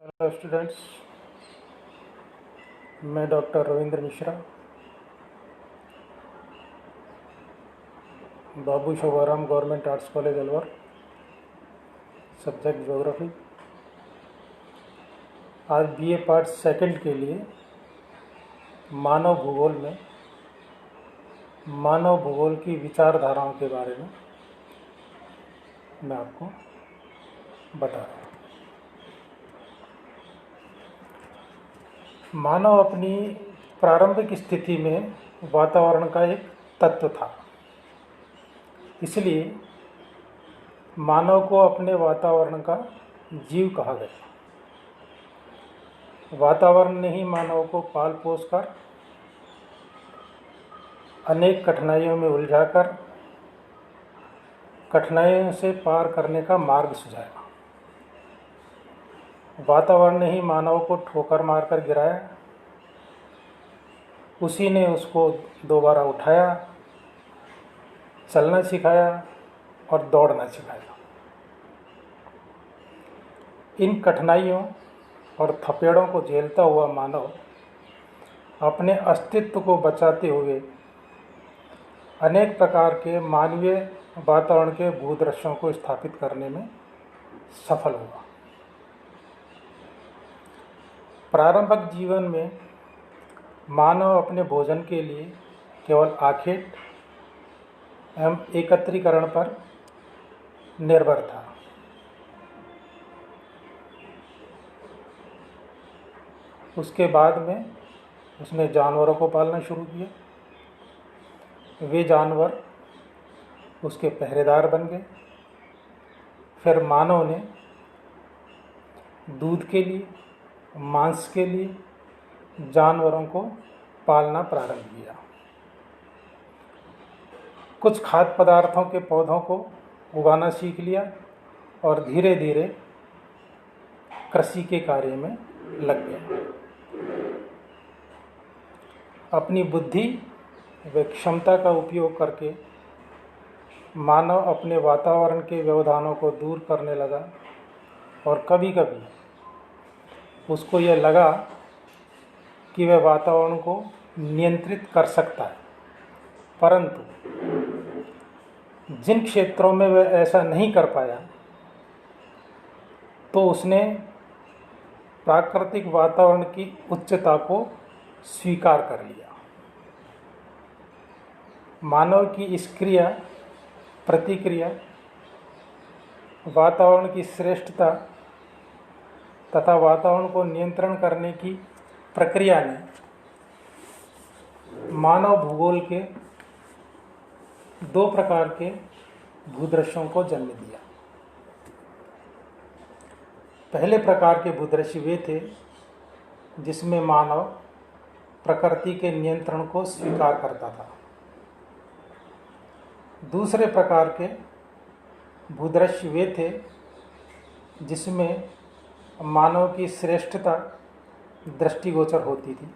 Hello students, मैं doctor Ravindra Mishra, Babu Shobharam government arts college Alwar, subject geography. आज BA part second के लिए मानव भूगोल में मानव भूगोल की विचारधाराओं के बारे में मैं आपको बता रहा हूँ। मानव अपनी प्रारंभिक स्थिति में वातावरण का एक तत्व था, इसलिए मानव को अपने वातावरण का जीव कहा गया। वातावरण ने ही मानव को पाल पोस कर अनेक कठिनाइयों में उलझाकर कठिनाइयों से पार करने का मार्ग सुझाया। वातावरण ने ही मानव को ठोकर मारकर गिराया, उसी ने उसको दोबारा उठाया, चलना सिखाया और दौड़ना सिखाया। इन कठिनाइयों और थपेड़ों को झेलता हुआ मानव अपने अस्तित्व को बचाते हुए अनेक प्रकार के मानवीय वातावरण के भूदृश्यों को स्थापित करने में सफल हुआ। प्रारंभिक जीवन में मानव अपने भोजन के लिए केवल आखेट एवं एकत्रीकरण पर निर्भर था। उसके बाद में उसने जानवरों को पालना शुरू किया। वे जानवर उसके पहरेदार बन गए। फिर मानव ने दूध के लिए, मांस के लिए जानवरों को पालना प्रारंभ किया। कुछ खाद्य पदार्थों के पौधों को उगाना सीख लिया और धीरे धीरे कृषि के कार्य में लग गया। अपनी बुद्धि व क्षमता का उपयोग करके मानव अपने वातावरण के व्यवधानों को दूर करने लगा और कभी कभी उसको यह लगा कि वह वातावरण को नियंत्रित कर सकता है, परंतु जिन क्षेत्रों में वह ऐसा नहीं कर पाया तो उसने प्राकृतिक वातावरण की उच्चता को स्वीकार कर लिया। मानव की इस क्रिया प्रतिक्रिया वातावरण की श्रेष्ठता तथा वातावरण को नियंत्रण करने की प्रक्रिया ने मानव भूगोल के दो प्रकार के भूदृश्यों को जन्म दिया। पहले प्रकार के भूदृश्य वे थे जिसमें मानव प्रकृति के नियंत्रण को स्वीकार करता था। दूसरे प्रकार के भूदृश्य वे थे जिसमें मानव की श्रेष्ठता दृष्टिगोचर होती थी।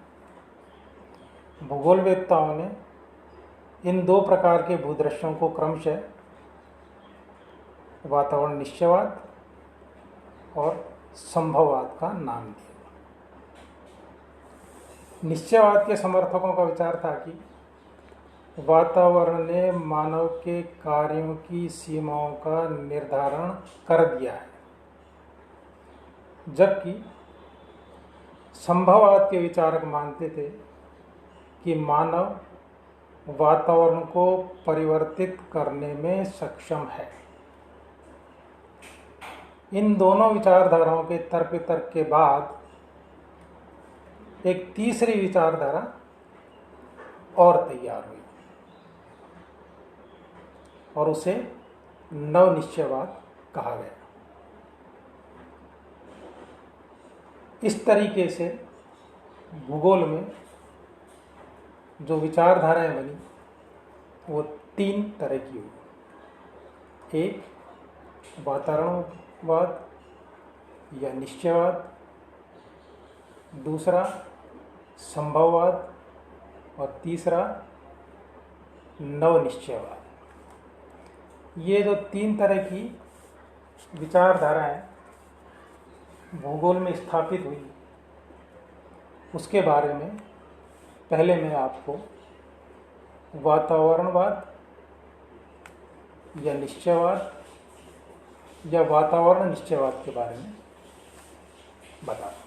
भूगोलवेत्ताओं ने इन दो प्रकार के भूदृश्यों को क्रमशः वातावरण निश्चयवाद और संभववाद का नाम दिया। निश्चयवाद के समर्थकों का विचार था कि वातावरण ने मानव के कार्यों की सीमाओं का निर्धारण कर दिया है, जबकि संभववाद के विचारक मानते थे कि मानव वातावरण को परिवर्तित करने में सक्षम है। इन दोनों विचारधाराओं के तर्क वितर्क के बाद एक तीसरी विचारधारा और तैयार हुई और उसे नवनिश्चयवाद कहा गया। इस तरीके से भूगोल में जो विचारधाराएं बनी वो तीन तरह की हुई। एक वातावरणवाद या निश्चयवाद, दूसरा संभववाद और तीसरा नवनिश्चयवाद। ये जो तीन तरह की विचारधाराएं भूगोल में स्थापित हुई उसके बारे में पहले मैं आपको वातावरणवाद या निश्चयवाद या वातावरण निश्चयवाद के बारे में बता दूं।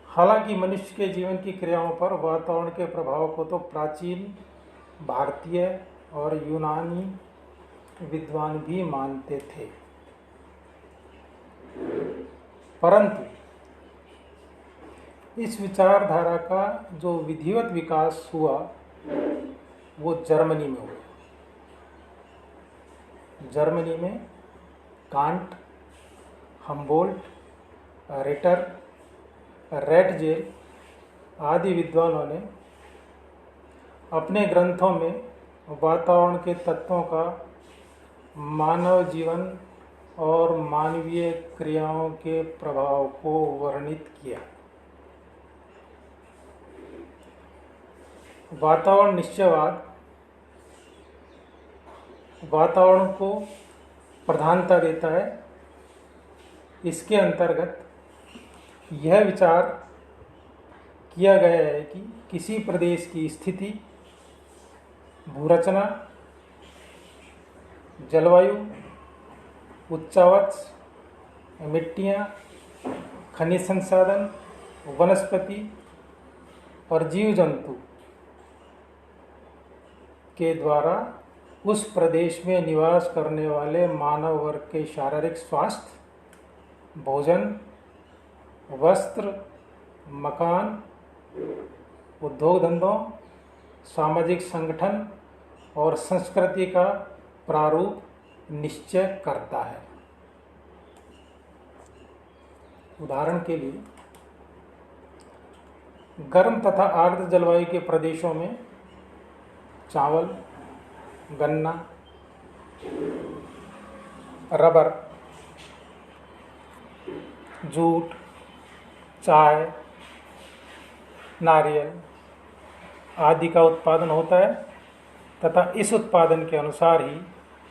हालांकि मनुष्य के जीवन की क्रियाओं पर वातावरण के प्रभाव को तो प्राचीन भारतीय और यूनानी विद्वान भी मानते थे, परंतु इस विचारधारा का जो विधिवत विकास हुआ वो जर्मनी में हुआ। जर्मनी में कांट, हम्बोल्ट, रिटर, रेटजेल आदि विद्वानों ने अपने ग्रंथों में वातावरण के तत्वों का मानव जीवन और मानवीय क्रियाओं के प्रभाव को वर्णित किया। वातावरण निश्चयवाद वातावरण को प्रधानता देता है। इसके अंतर्गत यह विचार किया गया है कि किसी प्रदेश की स्थिति, भूरचना, जलवायु, उच्चावच, मिट्टियाँ, खनिज संसाधन, वनस्पति और जीव जंतु के द्वारा उस प्रदेश में निवास करने वाले मानव वर्ग के शारीरिक स्वास्थ्य, भोजन, वस्त्र, मकान, उद्योग धंधों, सामाजिक संगठन और संस्कृति का प्रारूप निश्चय करता है। उदाहरण के लिए गर्म तथा आर्द्र जलवायु के प्रदेशों में चावल, गन्ना, रबर, जूट, चाय, नारियल आदि का उत्पादन होता है तथा इस उत्पादन के अनुसार ही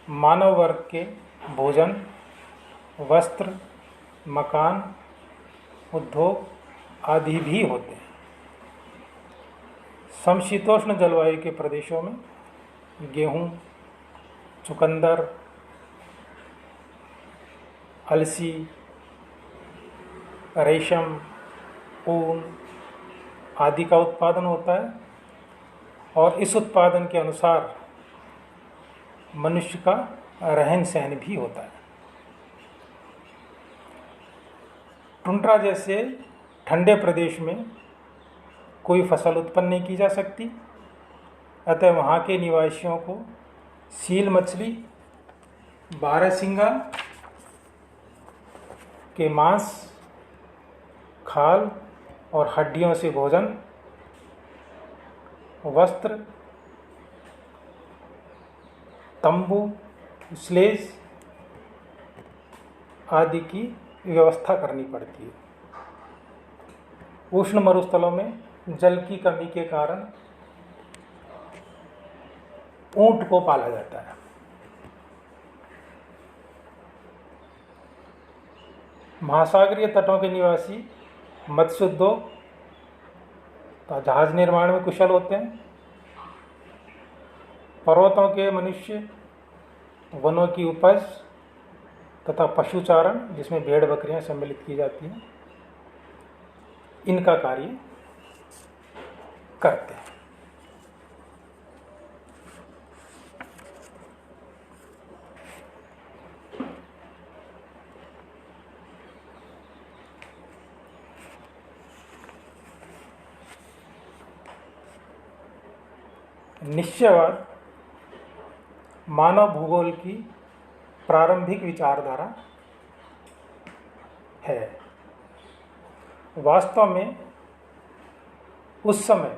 मानव वर्ग के भोजन, वस्त्र, मकान, उद्योग आदि भी होते हैं। समशीतोष्ण जलवायु के प्रदेशों में गेहूं, चुकंदर, अलसी, रेशम, ऊन आदि का उत्पादन होता है और इस उत्पादन के अनुसार मनुष्य का रहन सहन भी होता है। टुंड्रा जैसे ठंडे प्रदेश में कोई फसल उत्पन्न नहीं की जा सकती, अतः वहाँ के निवासियों को सील मछली, बारहसिंगा के मांस, खाल और हड्डियों से भोजन, वस्त्र, तंबू, स्लेज आदि की व्यवस्था करनी पड़ती है। उष्ण मरुस्थलों में जल की कमी के कारण ऊंट को पाला जाता है। महासागरीय तटों के निवासी मत्स्य उद्योग तथा जहाज निर्माण में कुशल होते हैं। पर्वतों के मनुष्य वनों की उपज तथा पशुचारण, जिसमें भेड़ बकरियां सम्मिलित की जाती हैं, इनका कार्य करते हैं। निश्चयवाद मानव भूगोल की प्रारंभिक विचारधारा है। वास्तव में उस समय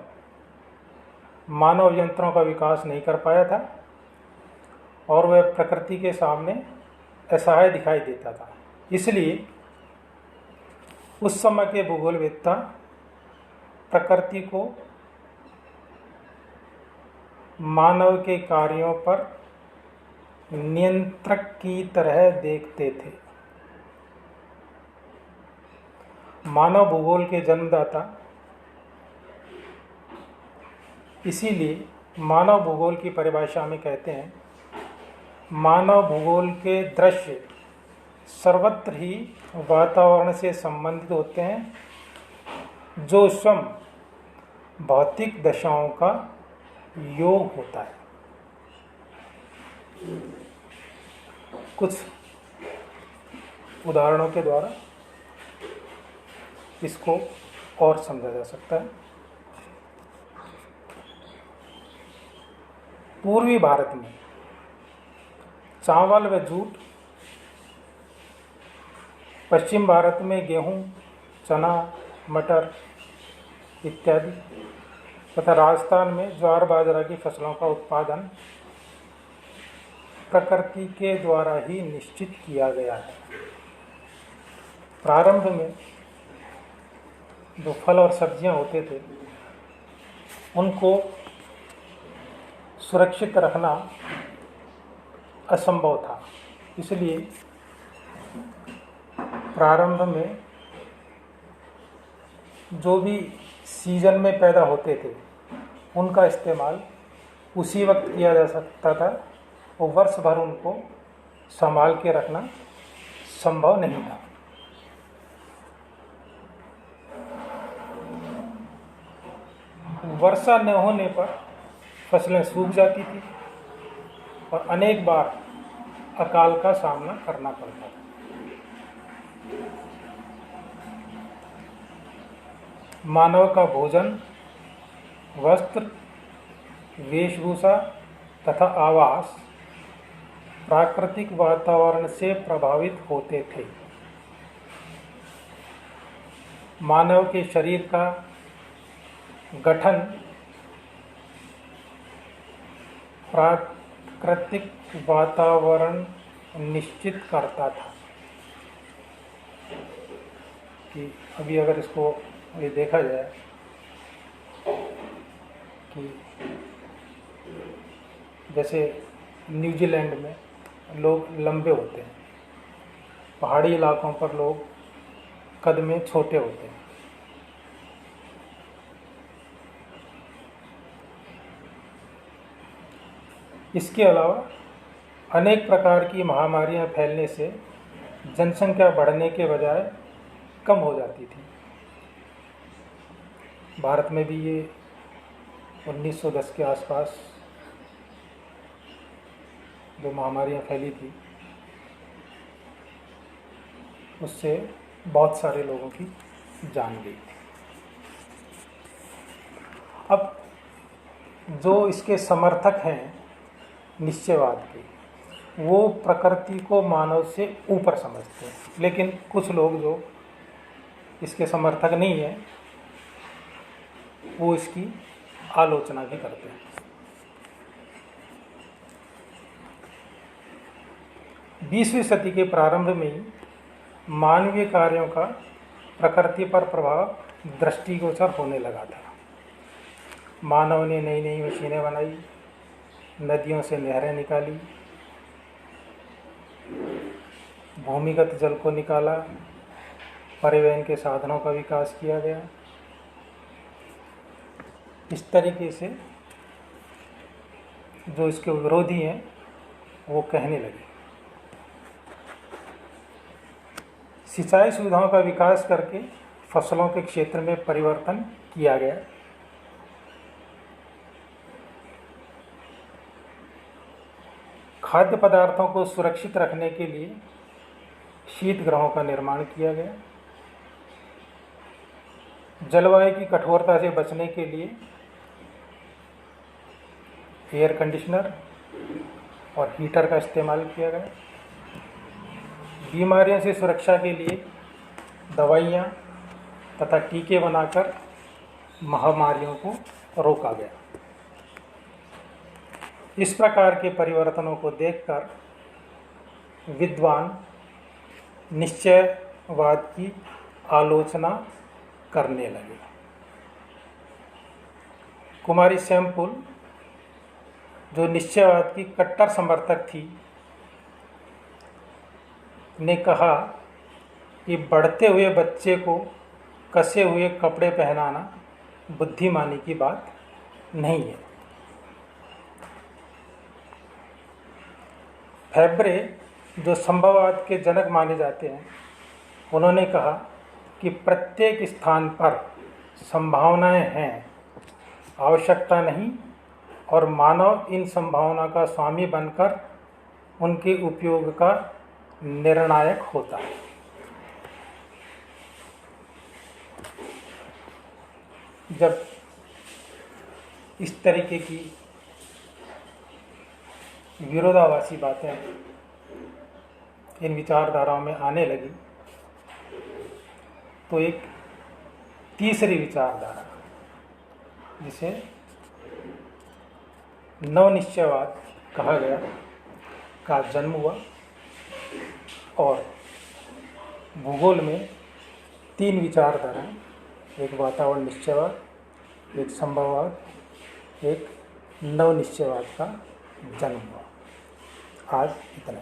मानव यंत्रों का विकास नहीं कर पाया था और वह प्रकृति के सामने असहाय दिखाई देता था। इसलिए उस समय के भूगोलवेत्ता प्रकृति को मानव के कार्यों पर नियंत्रक की तरह देखते थे। मानव भूगोल के जन्मदाता, इसीलिए मानव भूगोल की परिभाषा में कहते हैं, मानव भूगोल के दृश्य सर्वत्र ही वातावरण से संबंधित होते हैं जो स्वयं भौतिक दशाओं का योग होता है। कुछ उदाहरणों के द्वारा इसको और समझा जा सकता है। पूर्वी भारत में चावल व जूट, पश्चिम भारत में गेहूं, चना, मटर इत्यादि तथा राजस्थान में ज्वार बाजरा की फसलों का उत्पादन प्रकृति के द्वारा ही निश्चित किया गया है। प्रारंभ में जो फल और सब्जियां होते थे उनको सुरक्षित रखना असंभव था, इसलिए प्रारंभ में जो भी सीजन में पैदा होते थे उनका इस्तेमाल उसी वक्त किया जा सकता था और वर्ष भर उनको संभाल के रखना संभव नहीं था। वर्षा न होने पर फसलें सूख जाती थी और अनेक बार अकाल का सामना करना पड़ता था। मानव का भोजन, वस्त्र, वेशभूषा तथा आवास प्राकृतिक वातावरण से प्रभावित होते थे। मानव के शरीर का गठन प्राकृतिक वातावरण निश्चित करता था। कि अभी अगर इसको ये देखा जाए कि जैसे न्यूजीलैंड में लोग लंबे होते हैं, पहाड़ी इलाकों पर लोग कद में छोटे होते हैं। इसके अलावा अनेक प्रकार की महामारियां फैलने से जनसंख्या बढ़ने के बजाय कम हो जाती थी। भारत में भी ये 1910 के आसपास जो महामारियां फैली थी उससे बहुत सारे लोगों की जान गई थी। अब जो इसके समर्थक हैं निश्चयवाद के, वो प्रकृति को मानव से ऊपर समझते हैं, लेकिन कुछ लोग जो इसके समर्थक नहीं हैं वो इसकी आलोचना भी करते हैं। 20वीं सदी के प्रारंभ में ही मानवीय कार्यों का प्रकृति पर प्रभाव दृष्टिगोचर होने लगा था। मानव ने नई नई मशीनें बनाई, नदियों से नहरें निकाली, भूमिगत जल को निकाला, परिवहन के साधनों का विकास किया गया। इस तरीके से जो इसके विरोधी हैं वो कहने लगे। सिंचाई सुविधाओं का विकास करके फसलों के क्षेत्र में परिवर्तन किया गया। खाद्य पदार्थों को सुरक्षित रखने के लिए शीत गृहों का निर्माण किया गया। जलवायु की कठोरता से बचने के लिए एयर कंडीशनर और हीटर का इस्तेमाल किया गया। बीमारियों से सुरक्षा के लिए दवाइयाँ तथा टीके बनाकर महामारियों को रोका गया। इस प्रकार के परिवर्तनों को देखकर विद्वान निश्चयवाद की आलोचना करने लगे। कुमारी सैमपुल जो निश्चयवाद की कट्टर समर्थक थी, ने कहा कि बढ़ते हुए बच्चे को कसे हुए कपड़े पहनाना बुद्धिमानी की बात नहीं है। फैब्रे, जो संभववाद के जनक माने जाते हैं, उन्होंने कहा कि प्रत्येक स्थान पर संभावनाएं हैं, आवश्यकता नहीं, और मानव इन संभावना का स्वामी बनकर उनके उपयोग का निर्णायक होता है। जब इस तरीके की विरोधाभासी बातें इन विचारधाराओं में आने लगी, तो एक तीसरी विचारधारा, जिसे नवनिश्चयवाद कहा गया, का जन्म हुआ। और भूगोल में 3 विचारधाराएं, एक वातावरण निश्चयवाद, एक संभववाद, एक नवनिश्चयवाद का जन्म हुआ। आज इतना।